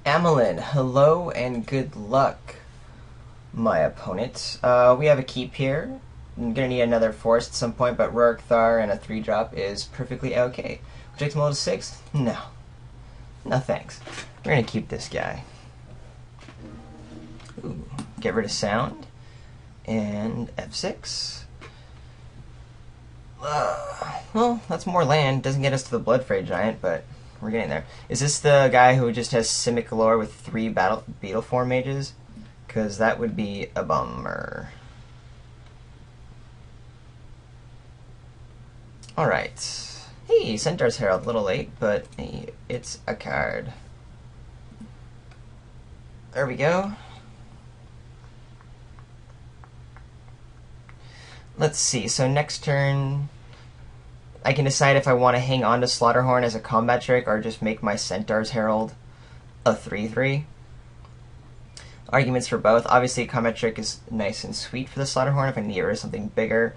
Amelin, hello and good luck, my opponent. We have a keep here. I'm gonna need another force at some point, but Rourke Thar and a 3-drop is perfectly okay. Project Mode 6? No. No thanks. We're gonna keep this guy. Ooh. Get rid of sound. And F6. Well, that's more land. Doesn't get us to the Blood Fray Giant, but we're getting there. Is this the guy who just has Simic Galore with 3 Beetle Form mages? Because that would be a bummer. Alright. Hey, Centaur's Herald, a little late, but hey, it's a card. There we go. Let's see, so next turn, I can decide if I want to hang on to Slaughterhorn as a combat trick or just make my Centaur's Herald a 3-3. Arguments for both. Obviously, combat trick is nice and sweet for the Slaughterhorn if I need to get rid of something bigger,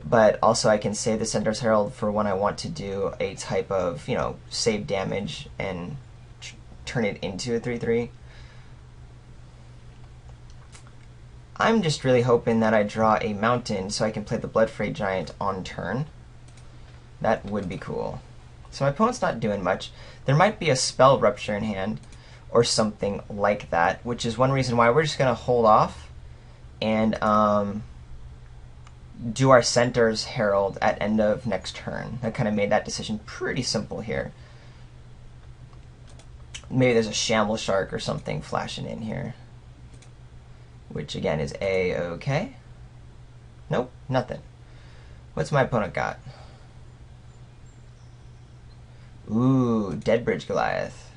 but also I can save the Centaur's Herald for when I want to do a type of, save damage and turn it into a 3-3. I'm just really hoping that I draw a mountain so I can play the Blood Fray Giant on turn. That would be cool. So my opponent's not doing much. There might be a Spell Rupture in hand or something like that, which is one reason why we're just going to hold off and do our Centaur's Herald at end of next turn. That kind of made that decision pretty simple here. Maybe there's a Shamble Shark or something flashing in here, which again is A-okay. Nope, nothing. What's my opponent got? Ooh, Deadbridge Goliath.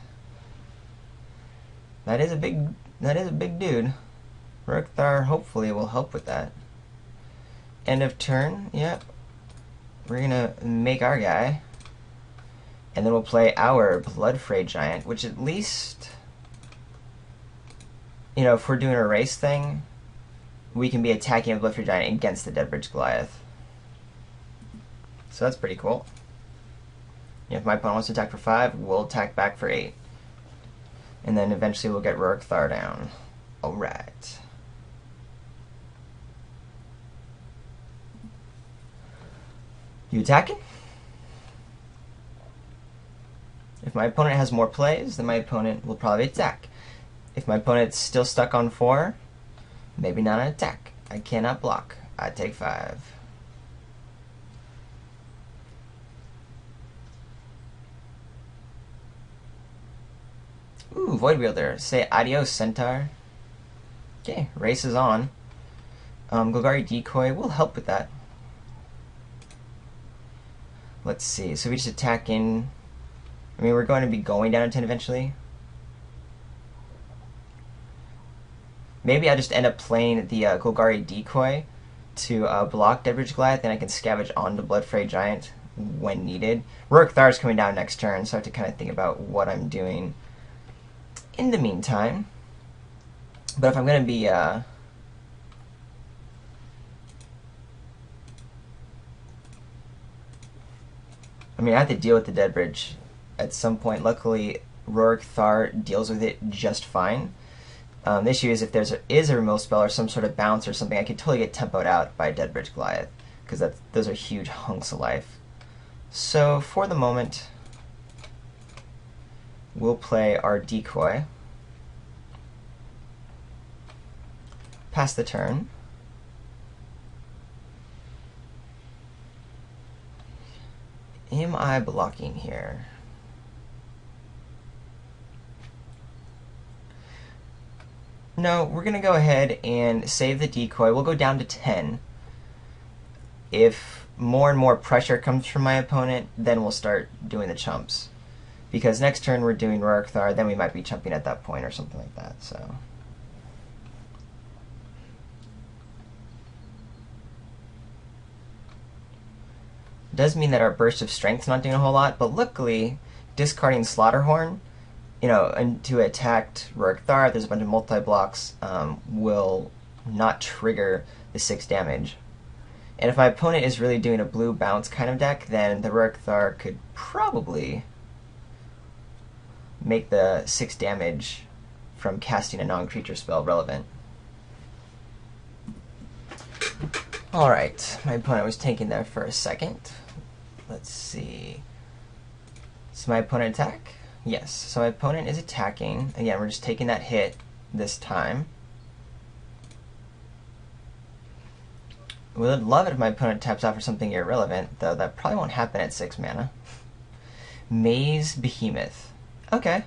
That is a big dude. Rourke Thar hopefully will help with that. End of turn, yep. We're gonna make our guy. And then we'll play our Blood Fray Giant, which at least, if we're doing a race thing, we can be attacking a Blood Fray Giant against the Deadbridge Goliath. So that's pretty cool. If my opponent wants to attack for 5, we'll attack back for 8. And then eventually we'll get Rourke Thar down. Alright. You attacking? If my opponent has more plays, then my opponent will probably attack. If my opponent's still stuck on 4, maybe not an attack. I cannot block. I take 5. Ooh, Void Wielder. Say adios, Centaur. Okay, race is on. Golgari Decoy will help with that. Let's see. So we just attack in. I mean, we're going to be going down to 10 eventually. Maybe I just end up playing the Golgari Decoy to block Deadbridge Goliath, and I can scavenge onto Blood Fray Giant when needed. Rourke Thar is coming down next turn, so I have to kind of think about what I'm doing in the meantime. But if I'm going to be I mean, I have to deal with the Deadbridge at some point. Luckily, Rourke Thar deals with it just fine. The issue is if there is a removal spell or some sort of bounce or something, I could totally get tempoed out by Deadbridge Goliath, because those are huge hunks of life. So for the moment, we'll play our Decoy. Pass the turn. Am I blocking here? No, we're going to go ahead and save the Decoy. We'll go down to 10. If more and more pressure comes from my opponent, then we'll start doing the chumps. Because next turn we're doing Rourke Thar, then we might be chumping at that point or something like that. So it does mean that our Burst of Strength's not doing a whole lot, but luckily, discarding Slaughterhorn, and to attack Rourke Thar, there's a bunch of multi-blocks, will not trigger the 6 damage. And if my opponent is really doing a blue bounce kind of deck, then the Rourke Thar could probably make the 6 damage from casting a non-creature spell relevant. Alright, my opponent was taken there for a second. Let's see. Does my opponent attack? Yes, so my opponent is attacking. Again, we're just taking that hit this time. Would love it if my opponent taps out for something irrelevant, though that probably won't happen at 6 mana. Maze Behemoth. Okay.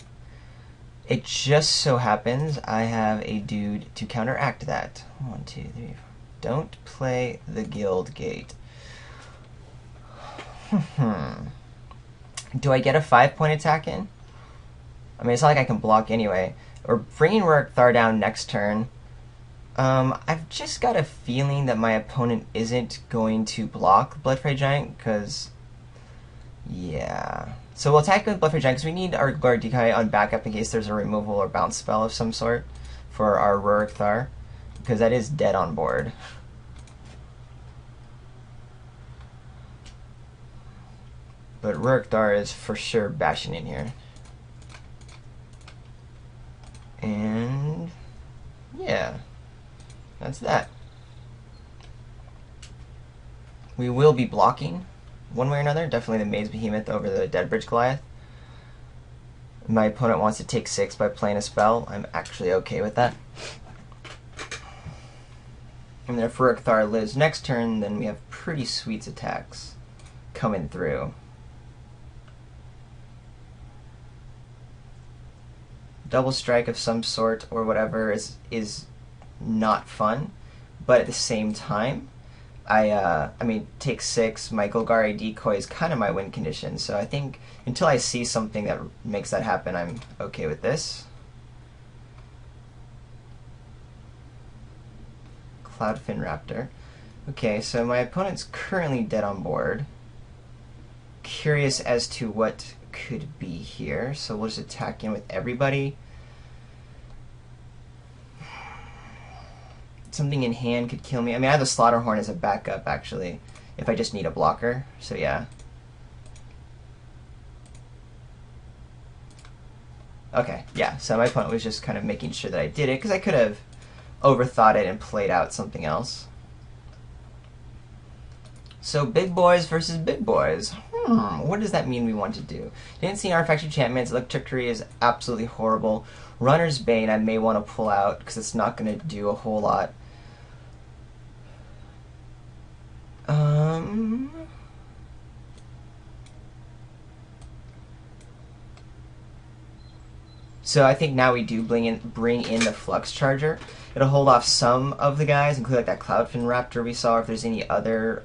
It just so happens I have a dude to counteract that. 1, 2, 3, 4. Don't play the Guild Gate. Do I get a 5-point attack in? I mean, it's not like I can block anyway. We're bringing Rurikthar down next turn. I've just got a feeling that my opponent isn't going to block Bloodfray Giant, because... yeah. So we'll attack with Bloodfray Giant, because we need our Guard Decoy on backup in case there's a removal or bounce spell of some sort for our Rurikthar, because that is dead on board. But Rurikthar is for sure bashing in here. And... yeah. That's that. We will be blocking one way or another. Definitely the Maze Behemoth over the Deadbridge Goliath. My opponent wants to take 6 by playing a spell. I'm actually okay with that. And if Rurikthar lives next turn, then we have pretty sweet attacks coming through. Double strike of some sort or whatever is not fun, but at the same time, I mean, take 6, my Golgari Decoy is kind of my win condition, so I think until I see something that makes that happen, I'm okay with this. Cloudfin Raptor. Okay, so my opponent's currently dead on board. Curious as to what could be here, so we'll just attack in with everybody. Something in hand could kill me. I mean, I have the Slaughterhorn as a backup, actually, if I just need a blocker, so yeah. Okay, yeah, so my opponent was just kind of making sure that I did it, because I could have overthought it and played out something else. So big boys versus big boys. What does that mean we want to do? Didn't see Artifact Enchantments. Electric Tree is absolutely horrible. Runner's Bane I may want to pull out because it's not going to do a whole lot. So I think now we do bring in the Flux Charger. It'll hold off some of the guys, including like that Cloudfin Raptor we saw, if there's any other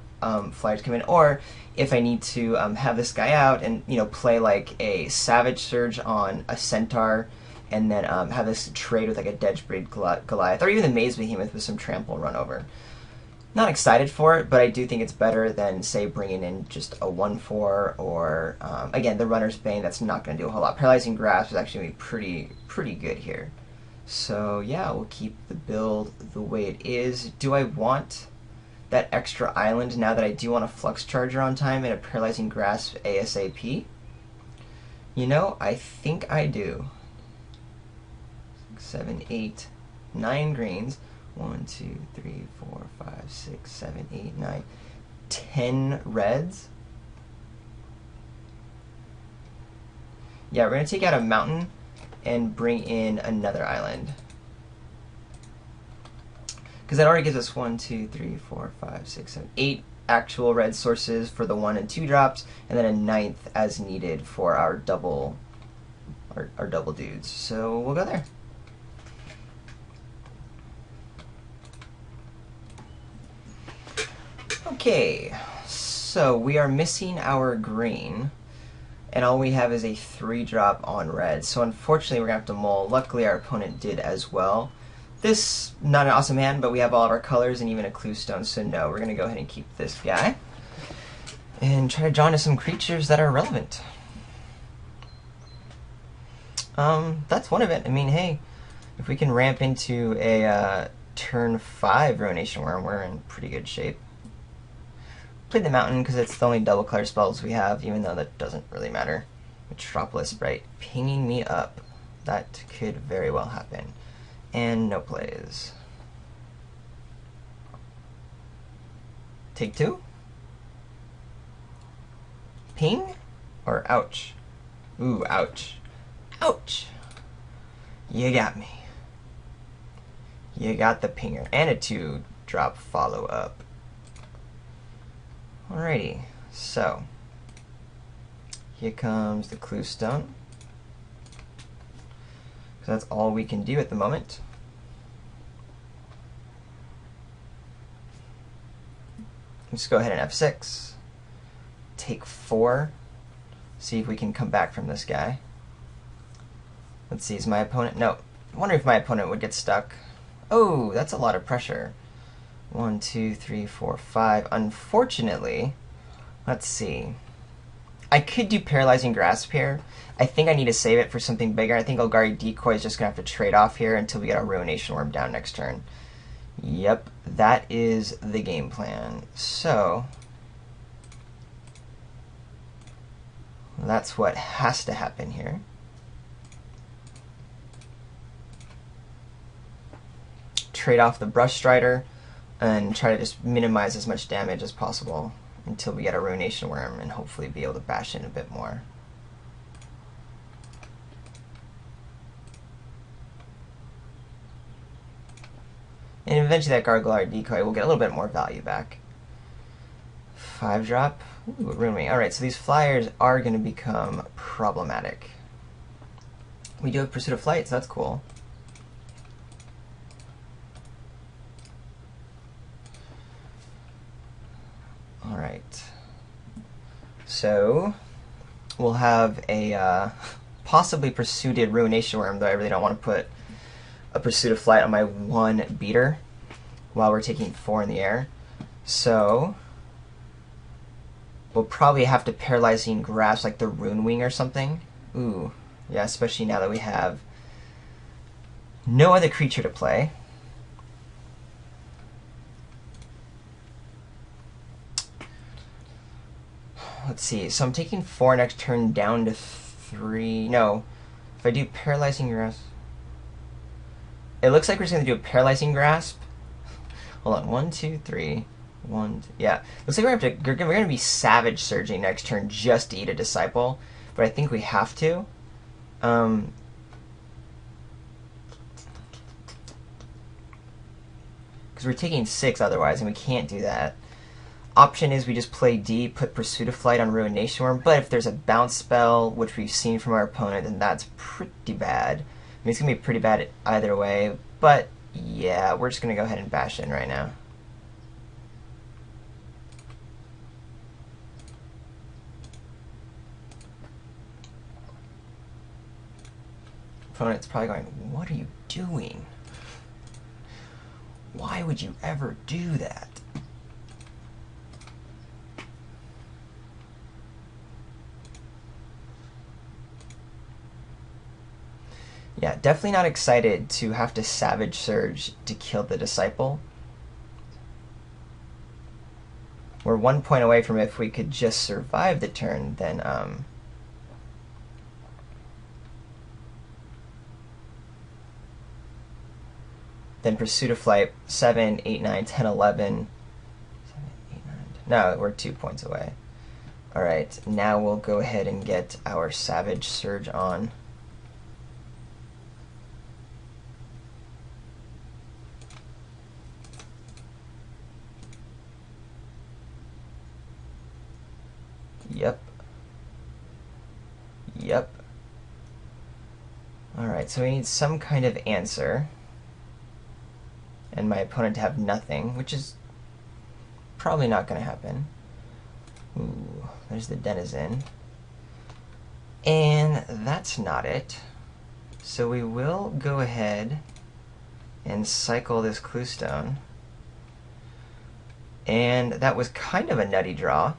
flyers come in, or if I need to have this guy out and play like a Savage Surge on a Centaur, and then have this trade with like a Deadbridge Goliath, or even the Maze Behemoth with some Trample run over. Not excited for it, but I do think it's better than, say, bringing in just a 1/4 or, again, the Runner's Bane. That's not going to do a whole lot. Paralyzing Grasp is actually going to be pretty good here. So, yeah, we'll keep the build the way it is. Do I want that extra island now that I do want a Flux Charger on time and a Paralyzing Grasp ASAP? I think I do. 6, 7, 8, 9 greens. 1, 2, 3, 4, 5, 6, 7, 8, 9, 10 reds. Yeah, we're going to take out a mountain and bring in another island. Because that already gives us 1, 2, 3, 4, 5, 6, 7, 8 actual red sources for the 1 and 2 drops, and then a 9th as needed for our double dudes. So we'll go there. Okay, so we are missing our green, and all we have is a 3-drop on red. So unfortunately, we're going to have to mull. Luckily, our opponent did as well. This, not an awesome hand, but we have all of our colors and even a clue stone, so no, we're going to go ahead and keep this guy and try to draw into some creatures that are relevant. That's one of it. I mean, hey, if we can ramp into a turn 5 Ruination Worm, we're in pretty good shape. Played the mountain because it's the only double color spells we have, even though that doesn't really matter. Metropolis Sprite pinging me up. that could very well happen. And no plays. Take two? Ping? Or ouch? Ooh, ouch. Ouch! You got me. You got the pinger. And a 2-drop follow-up. Alrighty, so here comes the clue stone. So that's all we can do at the moment. Let's go ahead and F6. Take 4. See if we can come back from this guy. Let's see, is my opponent... No. I wonder if my opponent would get stuck. Oh, that's a lot of pressure. 1, 2, 3, 4, 5. Unfortunately, let's see. I could do Paralyzing Grasp here. I think I need to save it for something bigger. I think Golgari Decoy is just going to have to trade off here until we get our Ruination Worm down next turn. Yep, that is the game plan. So, that's what has to happen here. Trade off the Brush Strider and try to just minimize as much damage as possible until we get a Ruination Worm and hopefully be able to bash in a bit more. And eventually that Gargoyle Decoy will get a little bit more value back. 5-drop. Ooh, Ruin Wing. Alright, so these flyers are going to become problematic. We do have Pursuit of Flight, so that's cool. Alright. So, we'll have a possibly pursuited Ruination Worm, though I really don't want to put a Pursuit of Flight on my 1 beater while we're taking 4 in the air. So, we'll probably have to Paralyzing Grasp like the Rune Wing or something. Ooh, yeah, especially now that we have no other creature to play. Let's see, so I'm taking 4 next turn down to 3. No, if I do Paralyzing Grasp... It looks like we're just going to do a Paralyzing Grasp. Hold on, 1, 2, 3. 1, 2, yeah. Looks like we're going to be Savage Surging next turn just to eat a Disciple, but I think we have to. Because we're taking 6 otherwise, and we can't do that. Option is we just play D, put Pursuit of Flight on Ruination Worm, but if there's a bounce spell, which we've seen from our opponent, then that's pretty bad. I mean, it's going to be pretty bad either way, but yeah, we're just going to go ahead and bash in right now. Opponent's probably going, what are you doing? Why would you ever do that? Yeah, definitely not excited to have to Savage Surge to kill the Disciple. We're 1 point away from if we could just survive the turn, then Pursuit of Flight, 7, 8, 9, 10, 11. 7, 8, 9, 10. No, we're 2 points away. Alright, now we'll go ahead and get our Savage Surge on. Yep. Yep. Alright, so we need some kind of answer. And my opponent to have nothing, which is probably not going to happen. Ooh, there's the Denizen. And that's not it. So we will go ahead and cycle this Clue Stone. And that was kind of a nutty draw.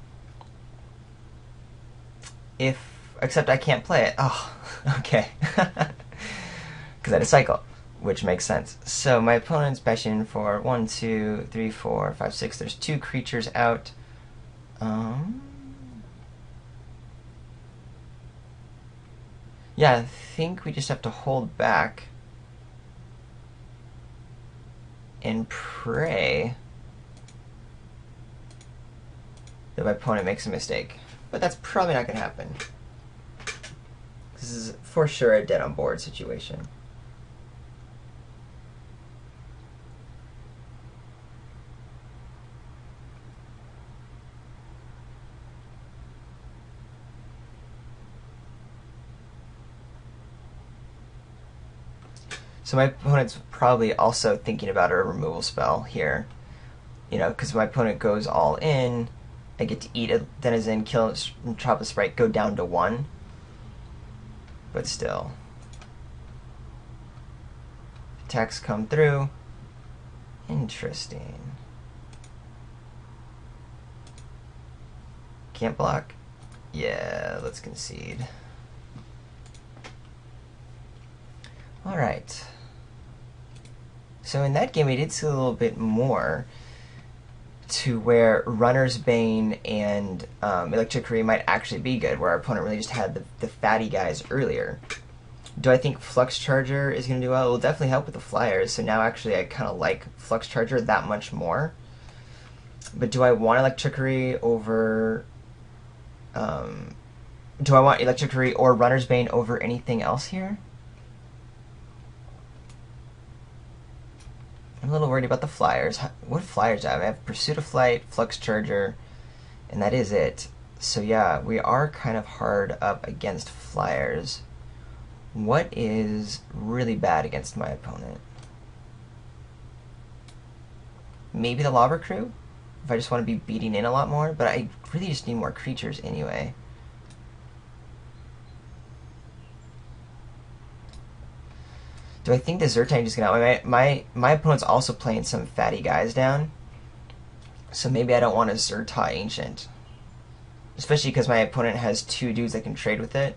Except I can't play it. Oh, okay. Because I had a cycle, which makes sense. So my opponent's bashing in for 1, 2, 3, 4, 5, 6. There's 2 creatures out. Yeah, I think we just have to hold back and pray that my opponent makes a mistake. But that's probably not going to happen. This is for sure a dead on board situation. So my opponent's probably also thinking about a removal spell here. You know, because my opponent goes all in, I get to eat a denizen, kill, chop a sprite, go down to 1. But still. Attacks come through. Interesting. Can't block? Yeah, let's concede. Alright. So in that game we did see a little bit more to where Runner's Bane and Electricity might actually be good, where our opponent really just had the fatty guys earlier. Do I think Flux Charger is going to do well? It will definitely help with the flyers, so now actually I kind of like Flux Charger that much more. But do I want Electricity over... do I want Electricity or Runner's Bane over anything else here? I'm a little worried about the flyers. What flyers do I have? I have Pursuit of Flight, Flux Charger, and that is it. So yeah, we are kind of hard up against flyers. What is really bad against my opponent? Maybe the Lobber Crew? If I just want to be beating in a lot more, but I really just need more creatures anyway. Do I think the Zertine just gonna out? My opponent's also playing some fatty guys down, so maybe I don't want a Zerta Ancient, especially because my opponent has 2 dudes that can trade with it.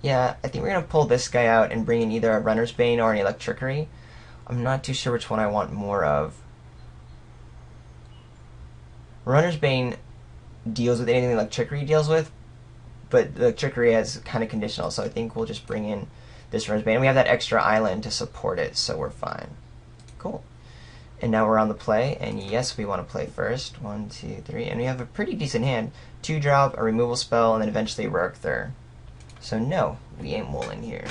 Yeah, I think we're gonna pull this guy out and bring in either a Runner's Bane or an Electricity. I'm not too sure which one I want more of. Runner's Bane deals with anything Electricity deals with, but the Electricity is kind of conditional, so I think we'll just bring in this Runner's Bane. We have that extra island to support it, so we're fine. Cool. And now we're on the play, and yes, we want to play first. 1, 2, 3, and we have a pretty decent hand. 2-drop, a removal spell, and then eventually Rark Thur. So no, we ain't wooling here.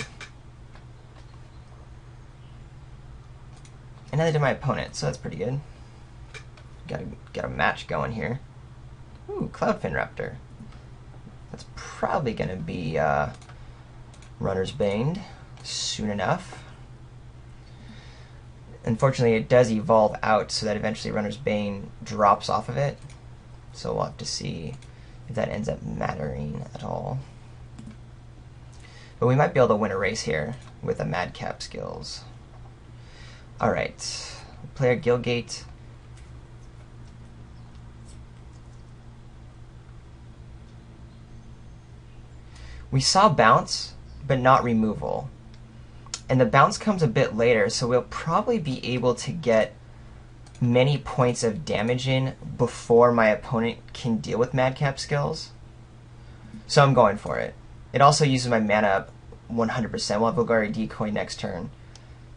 And neither did my opponent, so that's pretty good. Got a match going here. Ooh, Cloudfin Raptor. That's probably gonna be Runner's Bane soon enough. Unfortunately, it does evolve out so that eventually Runner's Bane drops off of it. So we'll have to see if that ends up mattering at all. But we might be able to win a race here with a Madcap skills. Alright, play our Gilgate. We saw bounce, but not removal. And the bounce comes a bit later, so we'll probably be able to get many points of damage in before my opponent can deal with Madcap skills. So I'm going for it. It also uses my mana up 100%. We'll have Golgari Decoy next turn.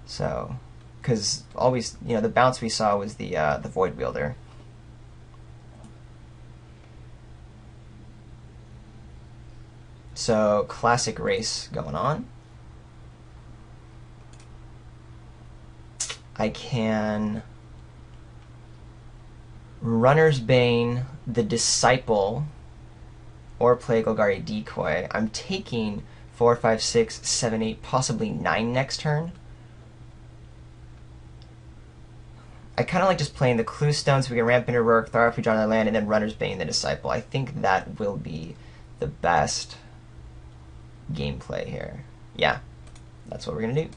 So, because always, you know, the bounce we saw was the Void Wielder. So, classic race going on. I can Runner's Bane, the Disciple, or play Golgari Decoy. I'm taking 4, 5, 6, 7, 8, possibly 9 next turn. I kind of like just playing the Clue Stone so we can ramp into Rark, throw off we draw another land, and then Runner's Bane, the Disciple. I think that will be the best gameplay here. Yeah, that's what we're going to do.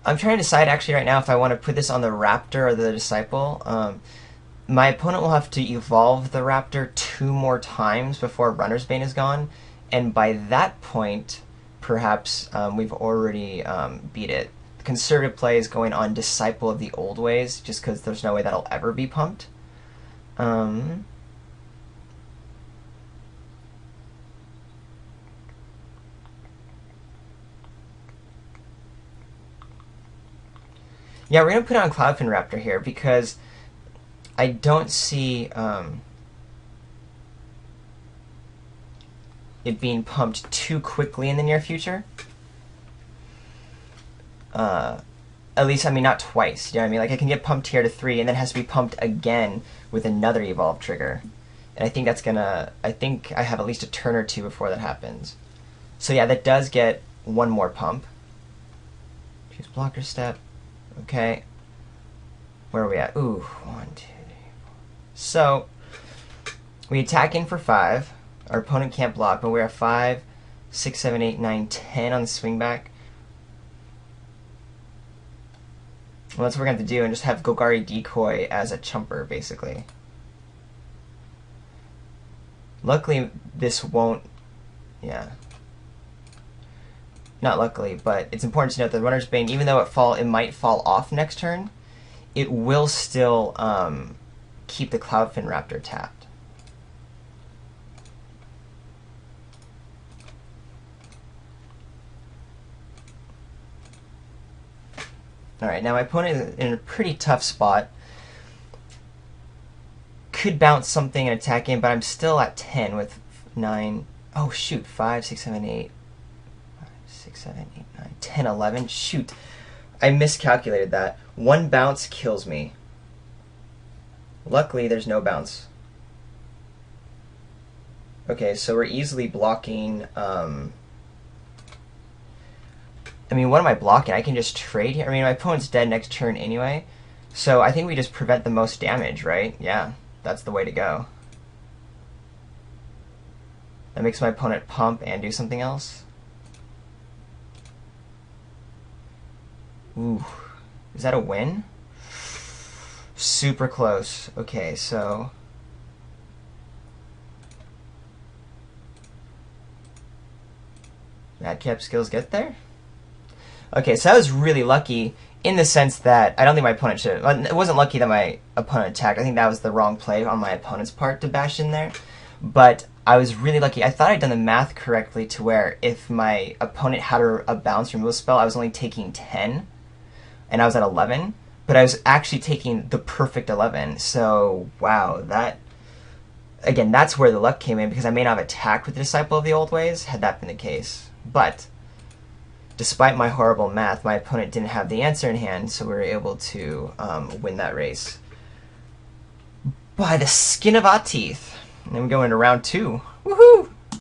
I'm trying to decide actually right now if I want to put this on the Raptor or the Disciple. My opponent will have to evolve the raptor 2 more times before Runner's Bane is gone, and by that point, perhaps we've already beat it. The conservative play is going on Disciple of the Old Ways, just because there's no way that'll ever be pumped. Yeah, we're going to put on Cloudfin Raptor here because I don't see it being pumped too quickly in the near future. At least, I mean, not twice. You know what I mean? Like, I can get pumped here to 3, and then it has to be pumped again with another evolve trigger. And I think that's gonna... I think I have at least a turn or 2 before that happens. So yeah, that does get 1 more pump. Choose blocker step. Okay. Where are we at? Ooh, 1, 2, 3, 4. So, we attack in for 5. Our opponent can't block, but we're at 5, 6, 7, 8, 9, 10 on the swing back. Well, that's what we're going to have to do, and just have Golgari Decoy as a chumper, basically. Luckily, this won't... Yeah. Not luckily, but it's important to note that Runner's Bane, even though it might fall off next turn, it will still keep the Cloudfin Raptor tapped. Alright, now my opponent is in a pretty tough spot. Could bounce something and attack in, but I'm still at 10 with 9. Oh, shoot. 5, 6, 7, 8. 5, 6, 7, 8, 9, 10, 11. Shoot. I miscalculated that. 1 bounce kills me. Luckily, there's no bounce. Okay, so we're easily blocking... I mean, what am I blocking? I can just trade here. I mean, my opponent's dead next turn anyway. So I think we just prevent the most damage, right? Yeah, that's the way to go. That makes my opponent pump and do something else. Ooh. Is that a win? Super close. Okay, so... Madcap skills get there? Okay, so I was really lucky in the sense that I don't think my opponent should... It wasn't lucky that my opponent attacked. I think that was the wrong play on my opponent's part to bash in there. But I was really lucky. I thought I'd done the math correctly to where if my opponent had a bounce removal spell, I was only taking 10, and I was at 11. But I was actually taking the perfect 11. So, wow, that... Again, that's where the luck came in, because I may not have attacked with the Disciple of the Old Ways, had that been the case. But... despite my horrible math, my opponent didn't have the answer in hand, so we were able to win that race by the skin of our teeth. And then we go into round 2. Woohoo!